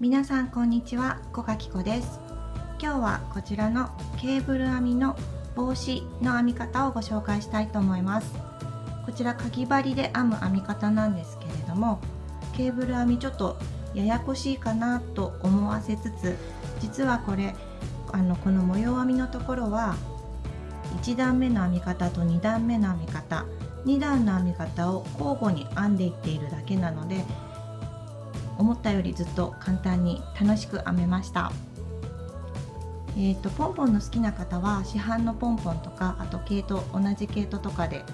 皆さんこんにちは、小垣子です。今日はこちらのケーブル編みの帽子の編み方をご紹介したいと思います。こちらかぎ針で編む編み方なんですけれども、ケーブル編みちょっとややこしいかなと思わせつつ、実はこれこの模様編みのところは1段目の編み方と2段目の編み方、2段の編み方を交互に編んでいっているだけなので、思ったよりずっと簡単に楽しく編めました。ポンポンの好きな方は市販のポンポンとか、あと毛糸、同じ毛糸とかで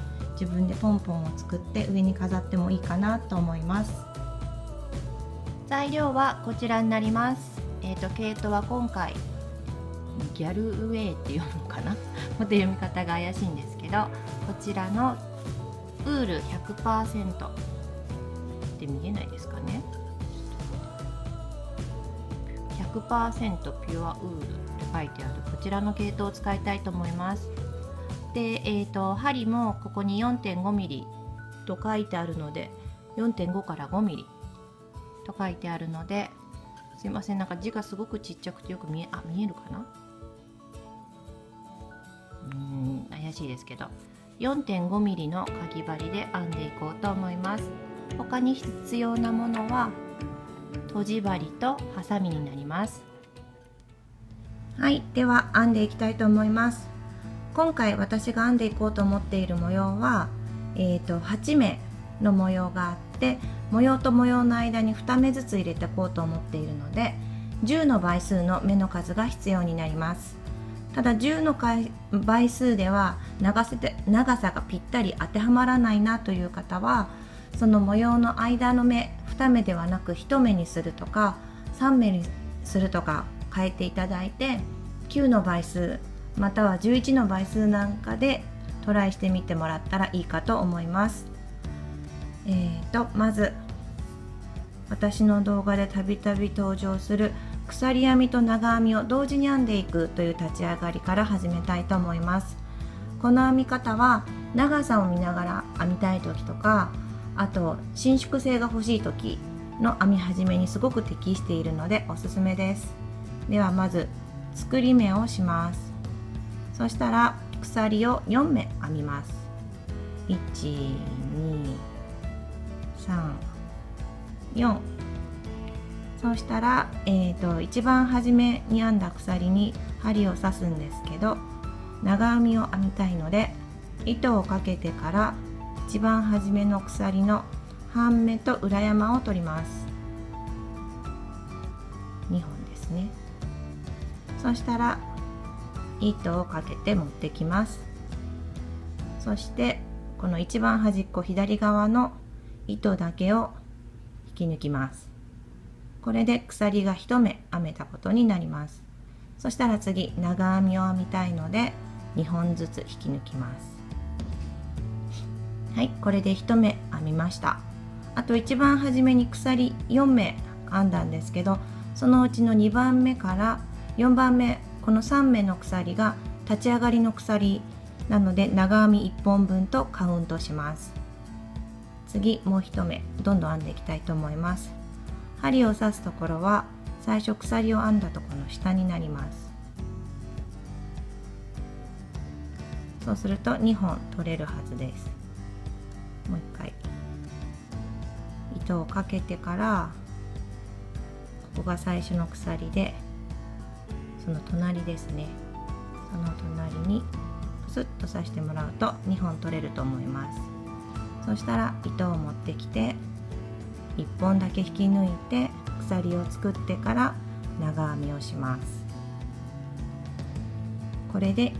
自分でポンポンを作って上に飾ってもいいかなと思います。材料はこちらになります。毛糸は今回ギャルウェイっていうのかなまた読み方が怪しいんですけど、こちらのウール 100% って見えないですかね。100% ピュアウールって書いてあるこちらの毛糸を使いたいと思います。で、針もここに 4.5mm と書いてあるので、4.5 から 5mm と書いてあるので、すいません、なんか字がすごくちっちゃくてよく見えるかな。怪しいですけど、 4.5mm のかぎ針で編んでいこうと思います。他に必要なものはとじ針とハサミになります。はい、では編んでいきたいと思います。今回私が編んでいこうと思っている模様は、8目の模様があって、模様と模様の間に2目ずつ入れていこうと思っているので、10の倍数の目の数が必要になります。ただ10の倍数では長さがぴったり当てはまらないなという方は、その模様の間の目2目ではなく1目にするとか3目にするとか変えていただいて、9の倍数または11の倍数なんかでトライしてみてもらったらいいかと思います。まず私の動画でたびたび登場する鎖編みと長編みを同時に編んでいくという立ち上がりから始めたいと思います。この編み方は長さを見ながら編みたい時とか、あと伸縮性が欲しい時の編み始めにすごく適しているのでおすすめです。ではまず作り目をします。そしたら鎖を4目編みます。1、2、3、4。そうしたら、一番初めに編んだ鎖に針を刺すんですけど、長編みを編みたいので糸をかけてから一番初めの鎖の半目と裏山を取ります。2本ですね。そしたら糸をかけて持ってきます。そしてこの一番端っこ左側の糸だけを引き抜きます。これで鎖が1目編めたことになります。そしたら次長編みを編みたいので2本ずつ引き抜きます。はい、これで1目編みました。あと一番初めに鎖4目編んだんですけど、そのうちの2番目から4番目、この3目の鎖が立ち上がりの鎖なので長編み1本分とカウントします。次もう1目どんどん編んでいきたいと思います。針を刺すところは最初鎖を編んだところの下になります。そうすると2本取れるはずです。もう一回糸をかけてから、ここが最初の鎖で、その隣ですね、その隣にプスッと刺してもらうと2本取れると思います。そしたら糸を持ってきて1本だけ引き抜いて鎖を作ってから長編みをします。これで、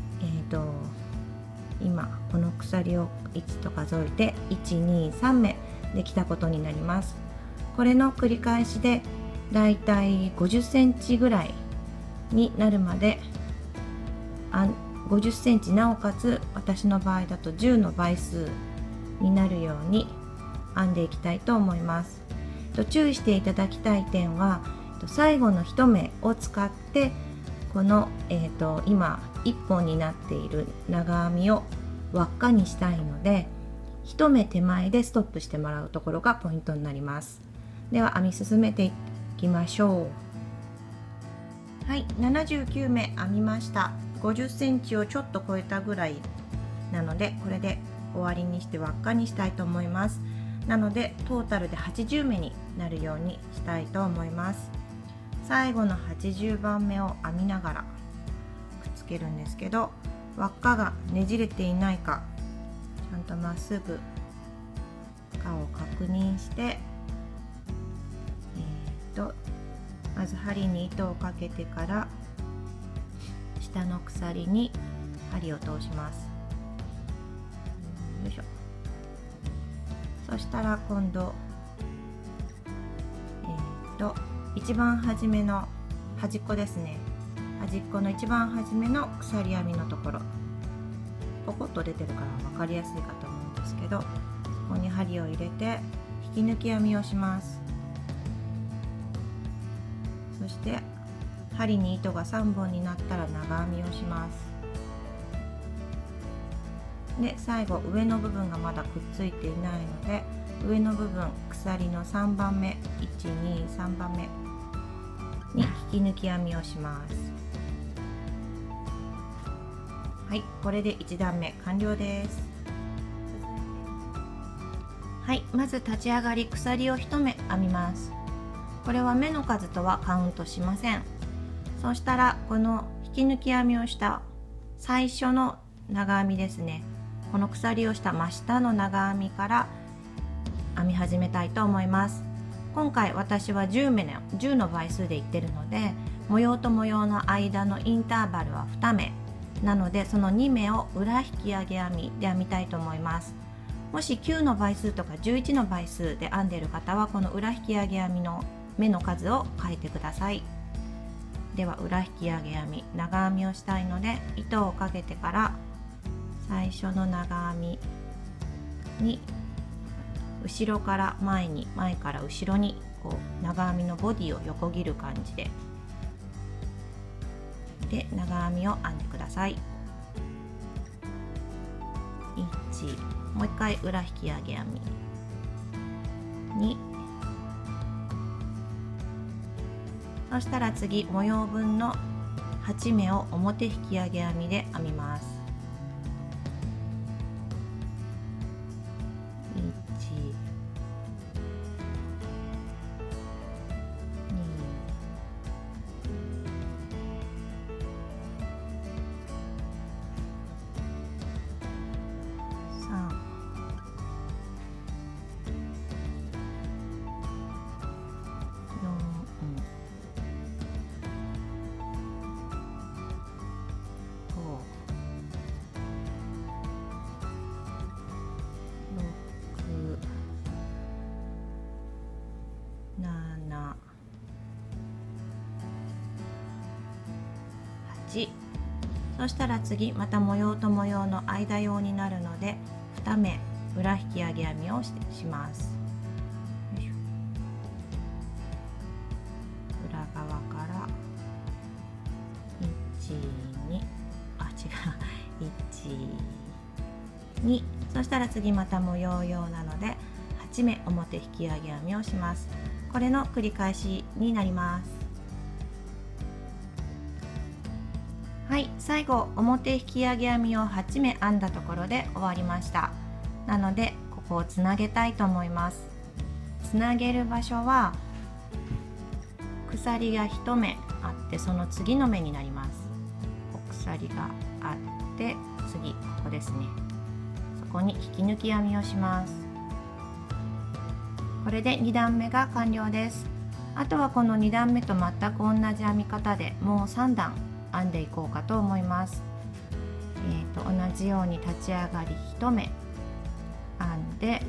今この鎖を1と数えて1、2、3目できたことになります。これの繰り返しでだいたい50センチぐらいになるまで50センチ、なおかつ私の場合だと10の倍数になるように編んでいきたいと思います。注意していただきたい点は、最後の1目を使ってこの、今1本になっている長編みを輪っかにしたいので、1目手前でストップしてもらうところがポイントになります。では編み進めてきましょう。はい、79目編みました。50センチをちょっと超えたぐらいなので、これで終わりにして輪っかにしたいと思います。なのでトータルで80目になるようにしたいと思います。最後の80番目を編みながらくっつけるんですけど、輪っかがねじれていないかちゃんとまっすぐかを確認して、まず針に糸をかけてから下の鎖に針を通します。よいしょ。そしたら今度、一番初めの端っこですね。端っこの一番初めの鎖編みのところ、ポコッと出てるから分かりやすいかと思うんですけど、そこに針を入れて引き抜き編みをします。そして針に糸が3本になったら長編みをします。で最後上の部分がまだくっついていないので、上の部分鎖の3番目123番目に引き抜き編みをします。はい、これで1段目完了です。はい、まず立ち上がり鎖を1目編みます。これは目の数とはカウントしません。そしたらこの引き抜き編みをした最初の長編みですね、この鎖をした真下の長編みから編み始めたいと思います。今回私は10の倍数でいってるので、模様と模様の間のインターバルは2目なので、その2目を裏引き上げ編みで編みたいと思います。もし9の倍数とか11の倍数で編んでいる方は、この裏引き上げ編みの目の数を変えてください。では裏引き上げ編み長編みをしたいので、糸をかけてから最初の長編みに後ろから前に、前から後ろにこう長編みのボディを横切る感じで長編みを編んでください。1、もう一回裏引き上げ編み2、そしたら次模様分の8目を表引き上げ編みで編みます。そしたら次また模様と模様の間用になるので2目裏引き上げ編みをします。裏側から12、そしたら次また模様用なので8目表引き上げ編みをします。これの繰り返しになります。はい、最後表引き上げ編みを8目編んだところで終わりました。なのでここをつなげたいと思います。つなげる場所は鎖が1目あってその次の目になります。鎖があって次ここですね。そこに引き抜き編みをします。これで2段目が完了です。あとはこの2段目と全く同じ編み方でもう3段編んでいこうかと思います。同じように立ち上がり1目編んで、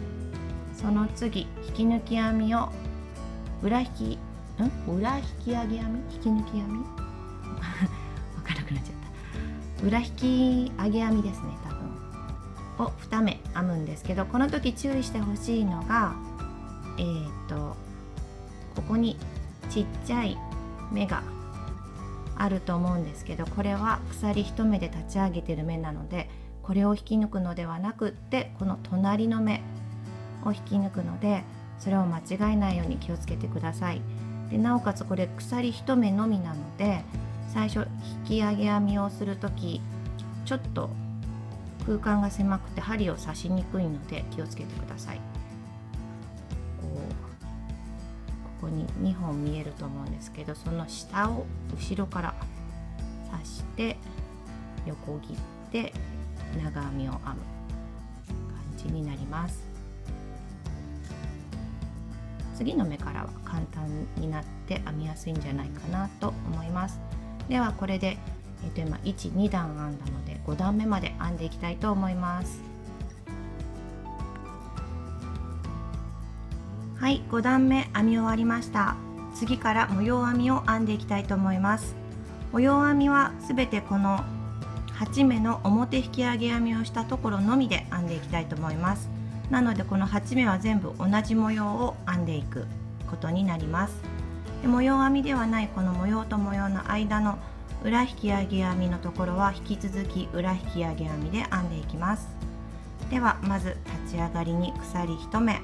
その次引き抜き編みを裏引き上げ編み引き抜き編み分からなくなっちゃった。裏引き上げ編みですね、多分を2目編むんですけど、この時注意してほしいのがここにちっちゃい目があると思うんですけど、これは鎖1目で立ち上げてる目なので、これを引き抜くのではなくってこの隣の目を引き抜くので、それを間違えないように気をつけてください。でなおかつこれ鎖1目のみなので、最初引き上げ編みをする時ちょっと空間が狭くて針を刺しにくいので気をつけてください。ここに2本見えると思うんですけど、その下を後ろから刺して横切って長編みを編む感じになります。次の目からは簡単になって編みやすいんじゃないかなと思います。ではこれで、今1、2段編んだので5段目まで編んでいきたいと思います。はい、5段目編み終わりました。次から模様編みを編んでいきたいと思います。模様編みはすべてこの8目の表引き上げ編みをしたところのみで編んでいきたいと思います。なのでこの8目は全部同じ模様を編んでいくことになります。で模様編みではないこの模様と模様の間の裏引き上げ編みのところは引き続き裏引き上げ編みで編んでいきます。ではまず立ち上がりに鎖1目、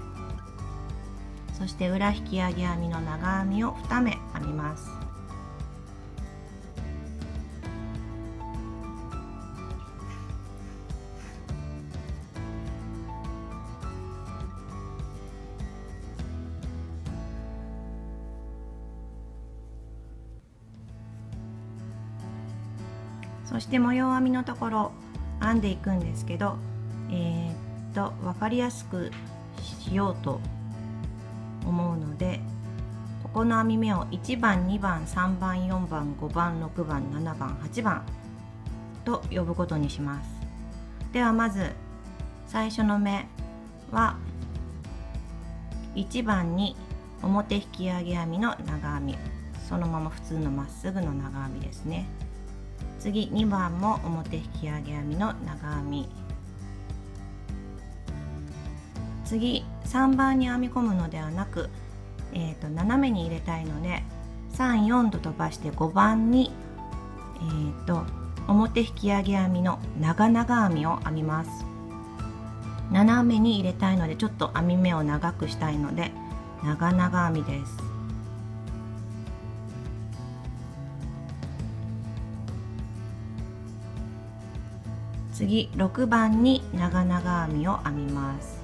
そして裏引き上げ編みの長編みを2目編みます。そして模様編みのところ編んでいくんですけど、分かりやすくしようと思うので、ここの編み目を1番、2番、3番、4番、5番、6番、7番、8番と呼ぶことにします。ではまず最初の目は1番に表引き上げ編みの長編み、そのまま普通のまっすぐの長編みですね。次2番も表引き上げ編みの長編み、次3番に編み込むのではなく、斜めに入れたいので3、4と飛ばして5番に、表引き上げ編みの長々編みを編みます。斜めに入れたいのでちょっと編み目を長くしたいので長々編みです。次6番に長々編みを編みます。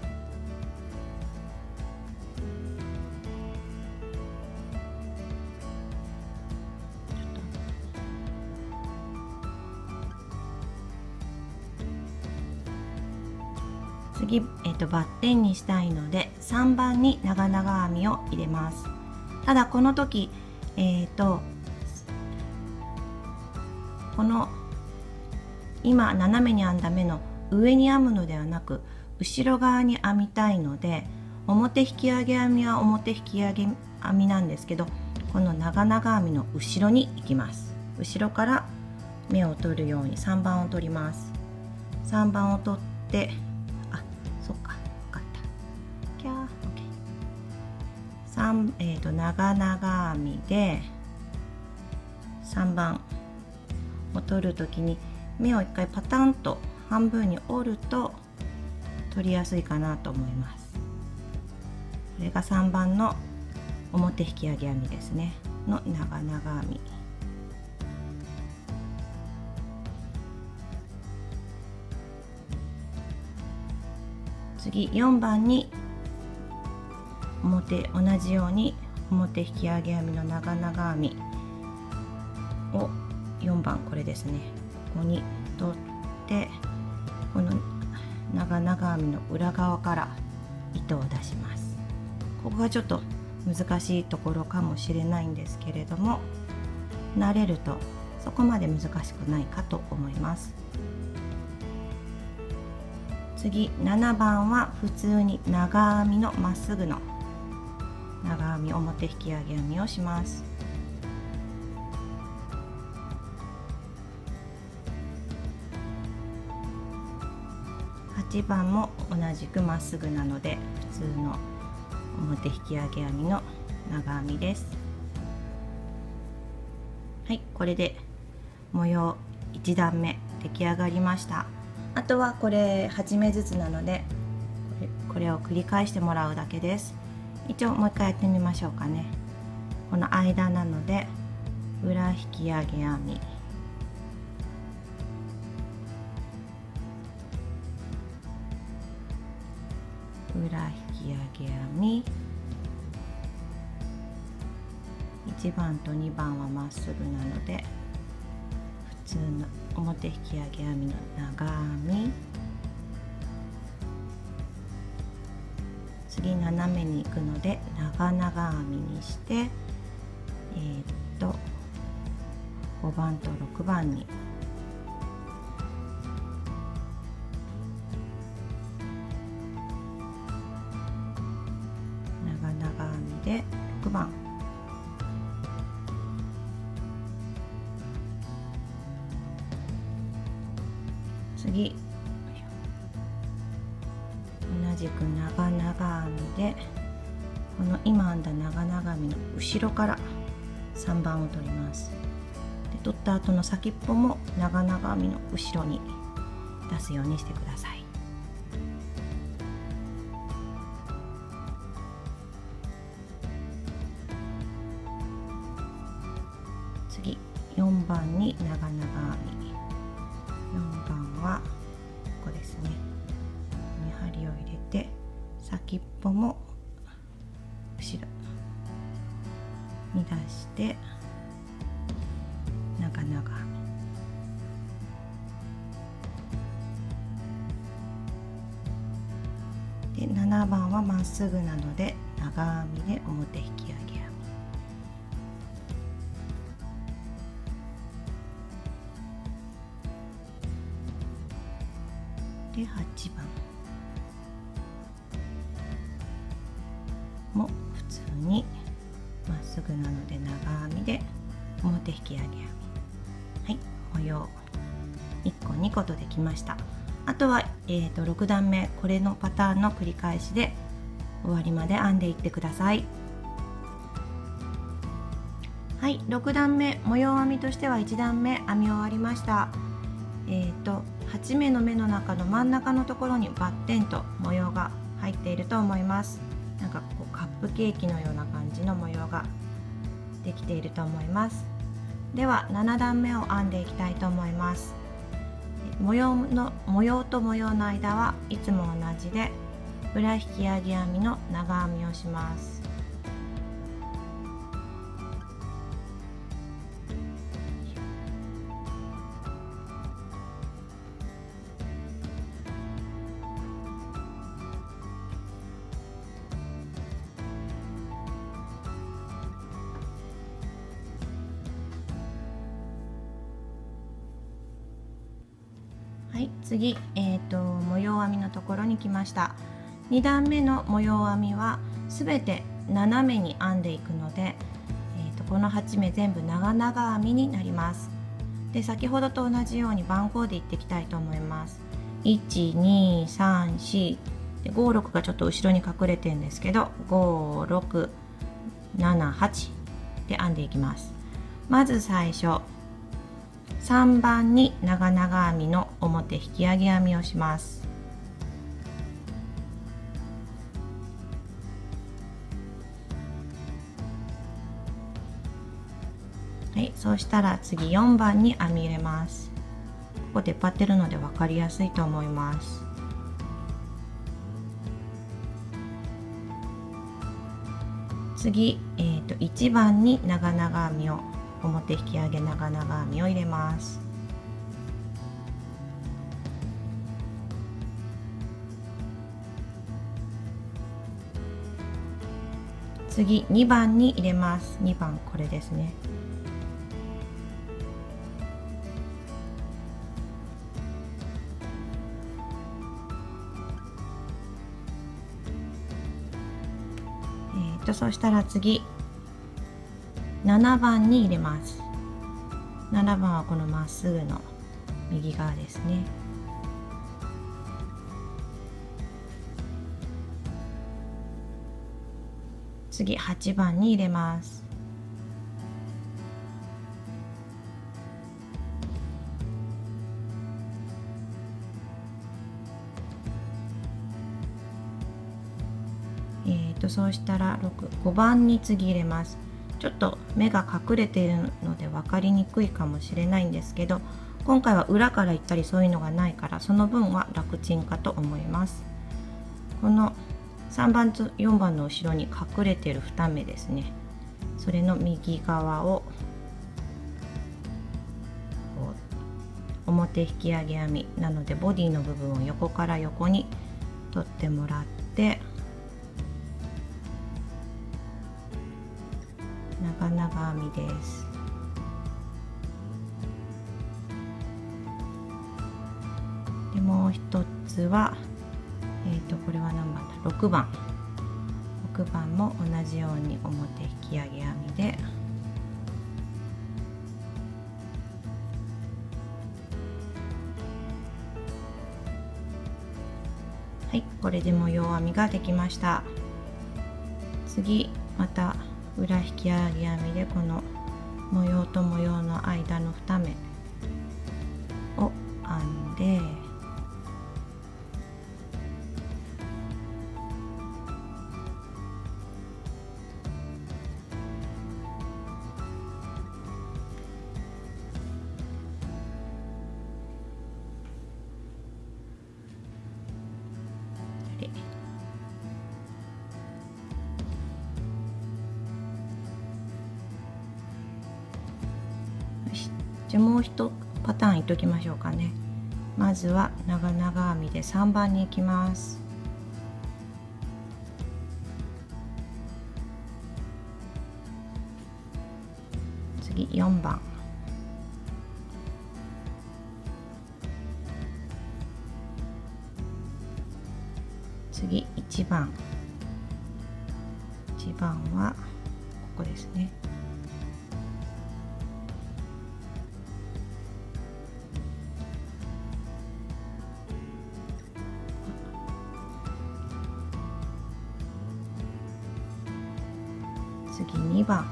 次、バッテンにしたいので3番に長々編みを入れます。ただこの時、この今斜めに編んだ目の上に編むのではなく後ろ側に編みたいので、表引き上げ編みは表引き上げ編みなんですけど、この長々編みの後ろに行きます。後ろから目を取るように3番を取ります。3番を取って、そっか、分かった。キャー、OK。長々編みで3番を取るときに目を一回パタンと半分に折ると取りやすいかなと思います。これが3番の表引き上げ編みですねの長々編み。次4番に同じように表引き上げ編みの長々編みを4番、これですね、ここに取ってこの長々編みの裏側から糸を出します。ここがちょっと難しいところかもしれないんですけれども、慣れるとそこまで難しくないかと思います。次7番は普通に長編みのまっすぐの長編み表引き上げ編みをします。8番も同じくまっすぐなので普通の表引き上げ編みの長編みです。はい、これで模様1段目出来上がりました。あとはこれ8目ずつなのでこれを繰り返してもらうだけです。一応もう一回やってみましょうかね。この間なので裏引き上げ編み、裏引き上げ編み、1番と2番はまっすぐなので普通の表引き上げ編みの長編み、次斜めに行くので長々編みにして、5番と6番に長々編みで6番、次同じく長々編みでこの今編んだ長々編みの後ろから3番を取ります。で取った後の先っぽも長々編みの後ろに出すようにしてください。次4番に長々編み、4番はここですね、に針を入れて先っぽも後ろに出して長々編みで、7番はまっすぐなので長編みで表引き上げ編みで、8番も普通にまっすぐなので長編みで表引き上げ編み、はい、模様1個2個とできました。あとは、6段目これのパターンの繰り返しで終わりまで編んでいってください。はい、6段目模様編みとしては1段目編み終わりました。8目の目の中の真ん中のところにバッテンと模様が入っていると思います。なんかこうカップケーキのような感じの模様ができていると思います。では7段目を編んでいきたいと思います。模様と模様の間はいつも同じで裏引き上げ編みの長編みをします。はい、次、模様編みのところに来ました。2段目の模様編みはすべて斜めに編んでいくので、この8目全部長々編みになります。で、先ほどと同じように番号でいっていきたいと思います。1、2、3、4で5、6がちょっと後ろに隠れてるんですけど、5、6、7、8で編んでいきます。まず最初3番に長々編みの表引き上げ編みをします。はい、そうしたら次4番に編み入れます。ここ出っ張ってるので分かりやすいと思います。次、1番に長々編みを表引き上げ長々編みを入れます。次2番に入れます。2番これですね。そしたら次7番に入れます。7番はこのまっすぐの右側ですね。次8番に入れます。そうしたら5番に次入れます。ちょっと目が隠れているので分かりにくいかもしれないんですけど、今回は裏から行ったりそういうのがないから、その分は楽ちんかと思います。この3番と4番の後ろに隠れている2目ですね、それの右側を表引き上げ編みなので、ボディの部分を横から横に取ってもらって、長々編みです。でもう一つは、これは何番だ、6番も同じように表引き上げ編みで、はい、これで模様編みができました。次また裏引き上げ編みで、この模様と模様の間の2目を編んで、じゃあもう一パターンいっときましょうかね。まずは長々編みで3番に行きます。次4番、次1番、1番はここですね。次2番、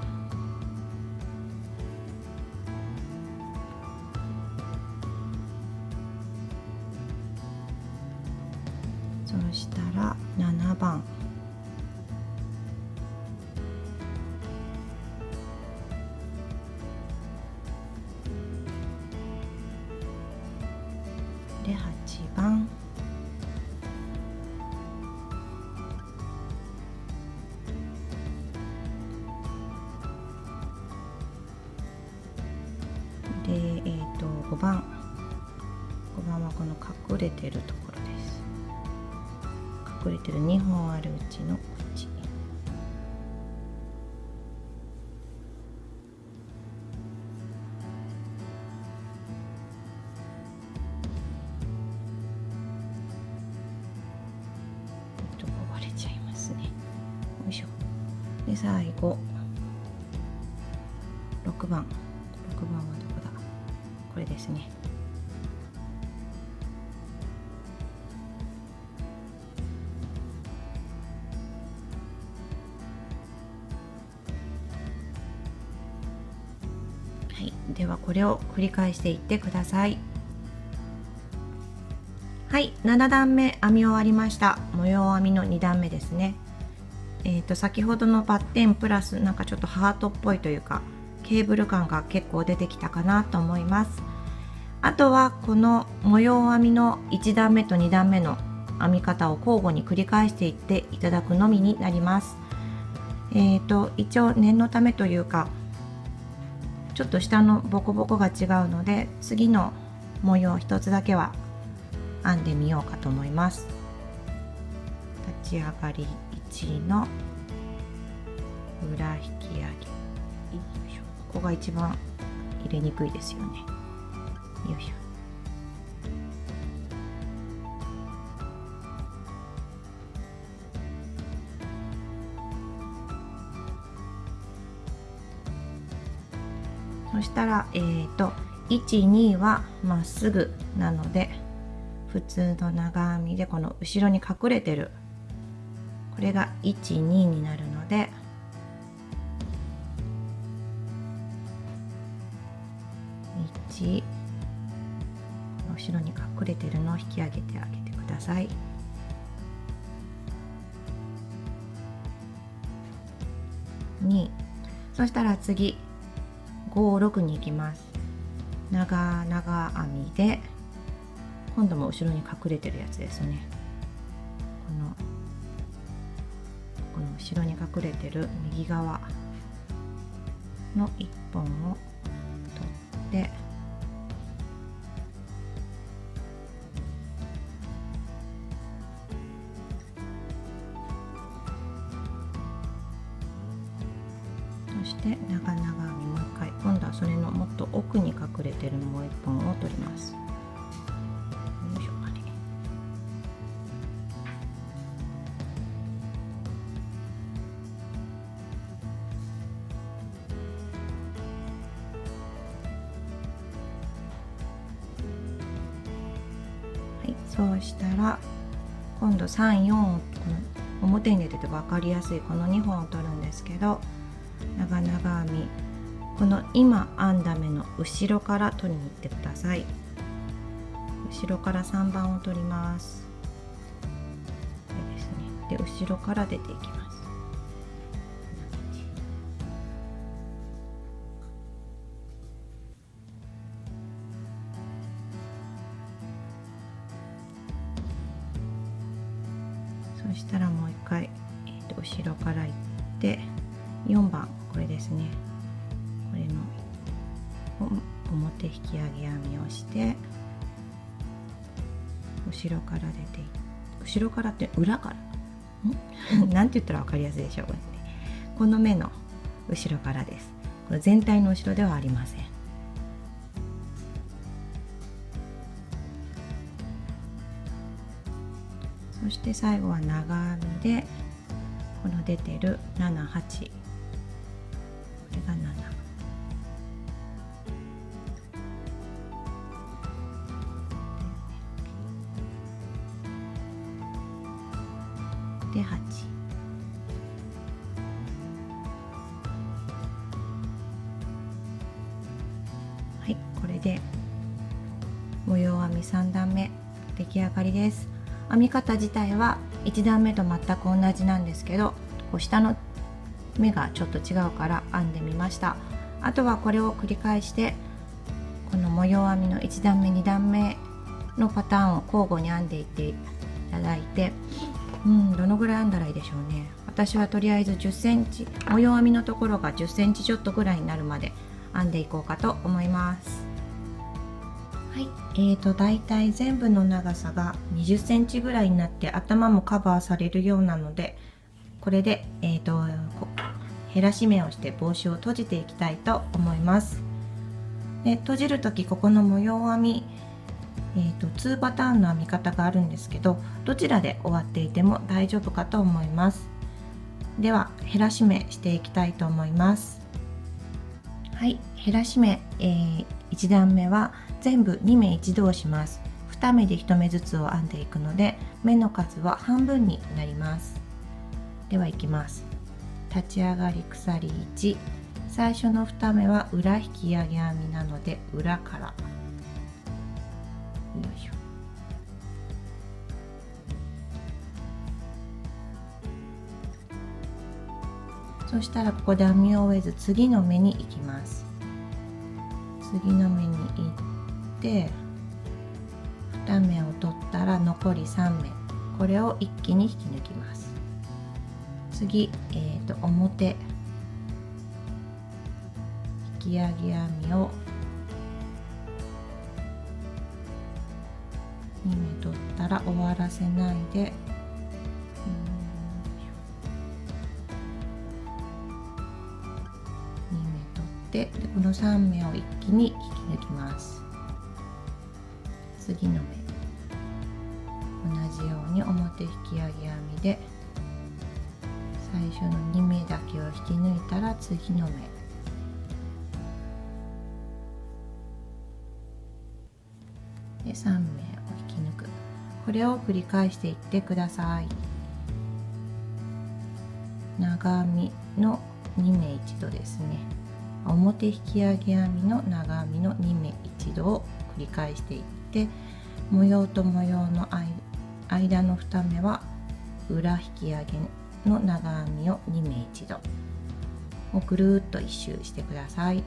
そうしたら7番、で8番、で5番はこの隠れてるところです。隠れてる2本あるうちのこっち、割れちゃいますね。よいしょ。で最後6番はどこだ、これですね。はい、ではこれを繰り返していってください。はい、7段目編み終わりました。模様編みの2段目ですね。先ほどのバッテンプラスなんかちょっとハートっぽいというか、ケーブル感が結構出てきたかなと思います。あとはこの模様編みの1段目と2段目の編み方を交互に繰り返していっていただくのみになります。一応念のためというか、ちょっと下のボコボコが違うので、次の模様一つだけは編んでみようかと思います。立ち上がり1の裏引き上げ、よいしょ、ここが一番入れにくいですよね。よいしょ。そしたら1、2はまっすぐなので、普通の長編みでこの後ろに隠れてるこれが1、2になるので、1、後ろに隠れてるのを引き上げてあげてください。2、そしたら次56に行きます。長々編みで今度も後ろに隠れてるやつですね。この後ろに隠れてる右側の1本を取って、そして長々編みもう一回、今度はそれのもっと奥に隠れてるもう1本を取ります。よいしょ。そうしたら今度3、4をこの表に出てて分かりやすいこの2本を取るんですけど、長々編み、この今編んだ目の後ろから取りに行ってください。後ろから3番を取ります。これですね。で後ろから出ていきます。そしたらもう一回、後ろから行って4番、これですね。これの表引き上げ編みをして、後ろから出て、後ろからって裏からなんて言ったら分かりやすいでしょう。この目の後ろからです。これ全体の後ろではありません。そして最後は長編みでこの出てる7、8、これが7で8、はい、これで模様編み3段目出来上がりです。編み方自体は1段目と全く同じなんですけど、こう下の目がちょっと違うから編んでみました。あとはこれを繰り返してこの模様編みの1段目2段目のパターンを交互に編んでいっていただいて、どのぐらい編んだらいいでしょうね。私はとりあえず10センチ、模様編みのところが10センチちょっとぐらいになるまで編んでいこうかと思います。はい、だいたい全部の長さが20センチぐらいになって頭もカバーされるようなので、これで、減らし目をして帽子を閉じていきたいと思います。で閉じる時ここの模様編み、2パターンの編み方があるんですけど、どちらで終わっていても大丈夫かと思います。では減らし目していきたいと思います。はい、減らし目、1段目は全部2目一度します。2目で1目ずつを編んでいくので目の数は半分になります。ではいきます。立ち上がり鎖1、最初の2目は裏引き上げ編みなので裏から、よいしょ。そしたらここで編み終えず次の目に行きます。次の目に行って2目を取ったら残り3目、これを一気に引き抜きます。次、表引き上げ編みを2目取ったら終わらせないで、でこの3目を一気に引き抜きます。次の目同じように表引き上げ編みで最初の2目だけを引き抜いたら次の目で3目を引き抜く、これを繰り返していってください。長編みの2目一度ですね。表引き上げ編みの長編みの2目一度を繰り返していって、模様と模様の間の2目は裏引き上げの長編みを2目一度、をぐるーっと一周してください。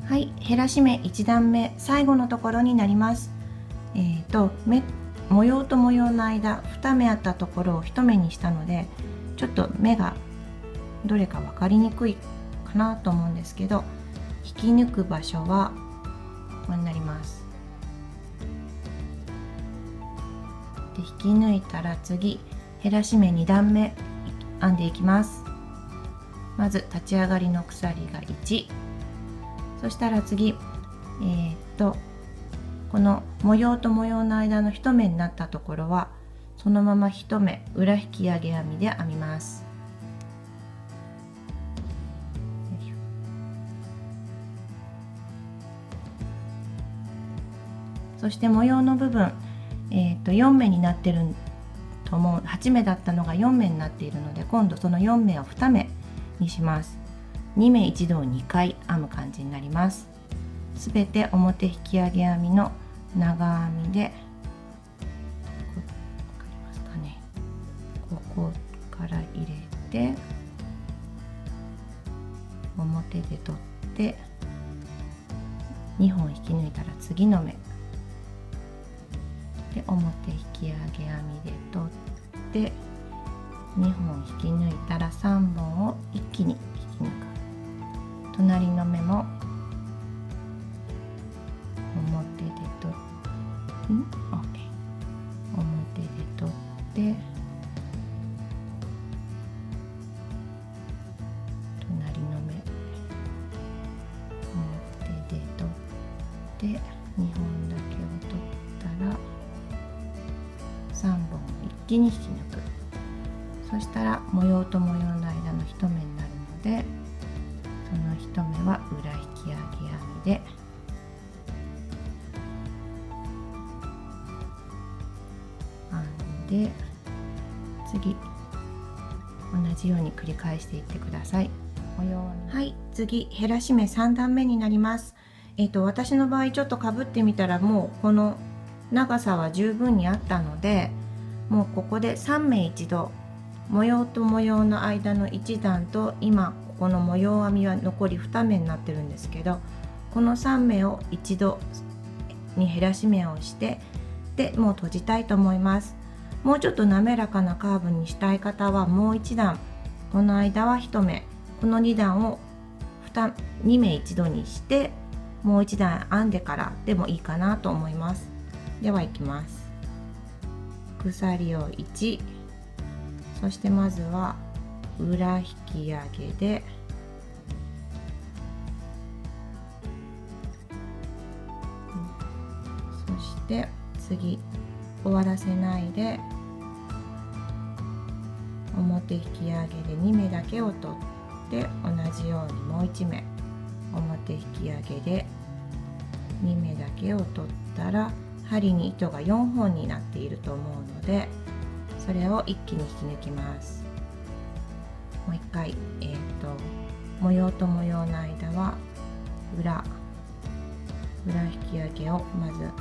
はい、減らし目1段目最後のところになります。模様と模様の間2目あったところを1目にしたので、ちょっと目がどれか分かりにくいかなと思うんですけど、引き抜く場所はここになります。で引き抜いたら次減らし目2段目編んでいきます。まず立ち上がりの鎖が1、そしたら次この模様と模様の間の1目になったところはそのまま1目裏引き上げ編みで編みます。そして模様の部分、4目になってると思う。8目だったのが4目になっているので、今度その4目を2目にします。2目一度を2回編む感じになります。すべて表引き上げ編みの長編みで、わかりますかね、ここから入れて表で取って2本引き抜いたら次の目で表引き上げ編みで取って2本引き抜いたら3本を一気に引き抜く。隣の目も表で取って表で取って隣の目表で取って2本だけを取ったら3本を一気に引き抜く。そしたら模様と模様の間の1目になるので、その1目は裏引き上げ編みで編んで、次同じように繰り返していってください。はい、次減らし目3段目になります。私の場合ちょっとかぶってみたらもうこの長さは十分にあったので、もうここで3目一度模様と模様の間の1段と今この模様編みは残り2目になってるんですけど、この3目を一度に減らし目をしてでもう閉じたいと思います。もうちょっと滑らかなカーブにしたい方はもう1段、この間は1目、この2段を 2目一度にしてもう1段編んでからでもいいかなと思います。ではいきます。鎖を1、そしてまずは裏引き上げでそして次終わらせないで表引き上げで2目だけを取って同じようにもう1目表引き上げで2目だけを取ったら針に糸が4本になっていると思うので、それを一気に引き抜きます。もう一回、模様と模様の間は裏引き上げをまず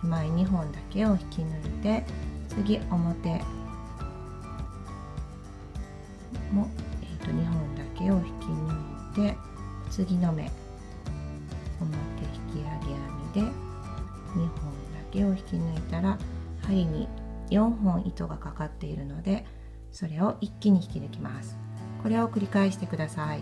手前2本だけを引き抜いて、次表も、2本だけを引き抜いて次の目表引き上げ編みで2本だけを引き抜いたら針に4本糸がかかっているので、それを一気に引き抜きます。これを繰り返してください。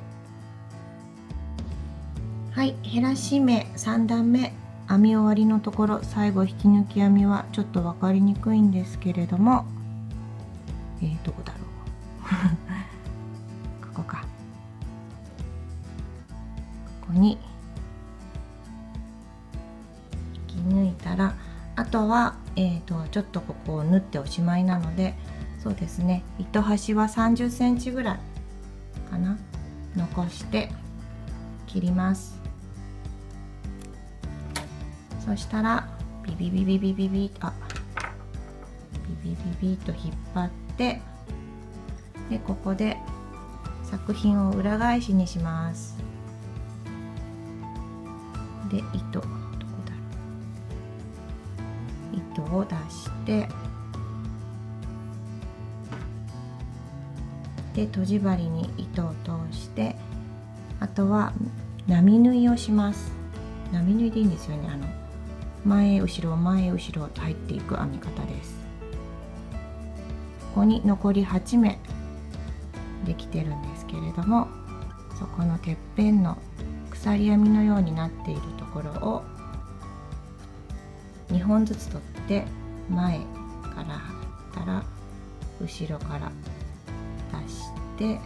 はい、減らし目3段目編み終わりのところ、最後引き抜き編みはちょっと分かりにくいんですけれども、どこだろうここか、ここに引き抜いたら、あとは、ちょっとここを縫っておしまいなので、そうですね、糸端は30センチぐらいかな、残して切ります。そしたらビビビビビビビビビビと引っ張って、でここで作品を裏返しにします。で糸を出して、でとじ針に糸を通して、あとは並縫いをします。並縫いでいいんですよね。前後ろ前後ろと入っていく編み方です。ここに残り8目できてるんですけれども、そこのてっぺんの鎖編みのようになっているところを2本ずつ取って、前から貼ったら後ろから出して、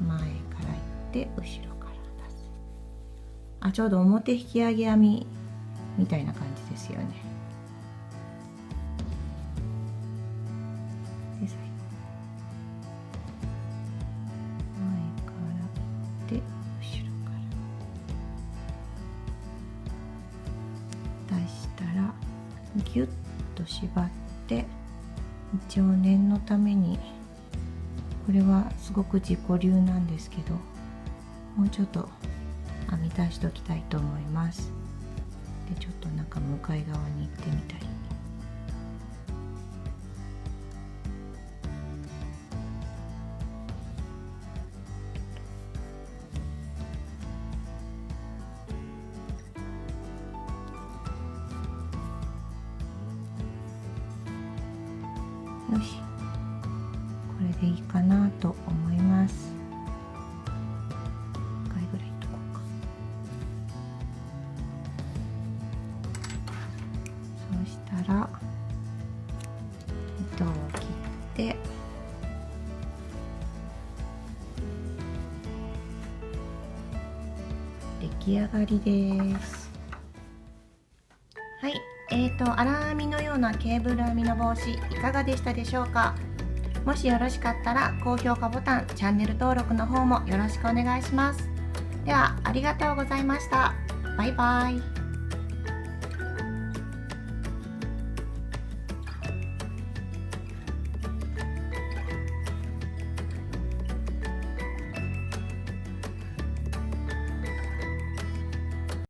前からいって後ろから出す。ちょうど表引き上げ編みみたいな感じですよね。で最後前からで後ろから出したらギュッと縛って、一応念のために、これはすごく自己流なんですけど、もうちょっと編み出しておきたいと思います。でちょっとなんか向かい側に行ってみたり、よし、これでいいかなと思います。1回ぐらいいっとこうか。そうしたら糸を切って、出来上がりです。はい、荒編みのようなケーブル編みの帽子いかがでしたでしょうか。もしよろしかったら高評価ボタン、チャンネル登録の方もよろしくお願いします。ではありがとうございました。バイバイ。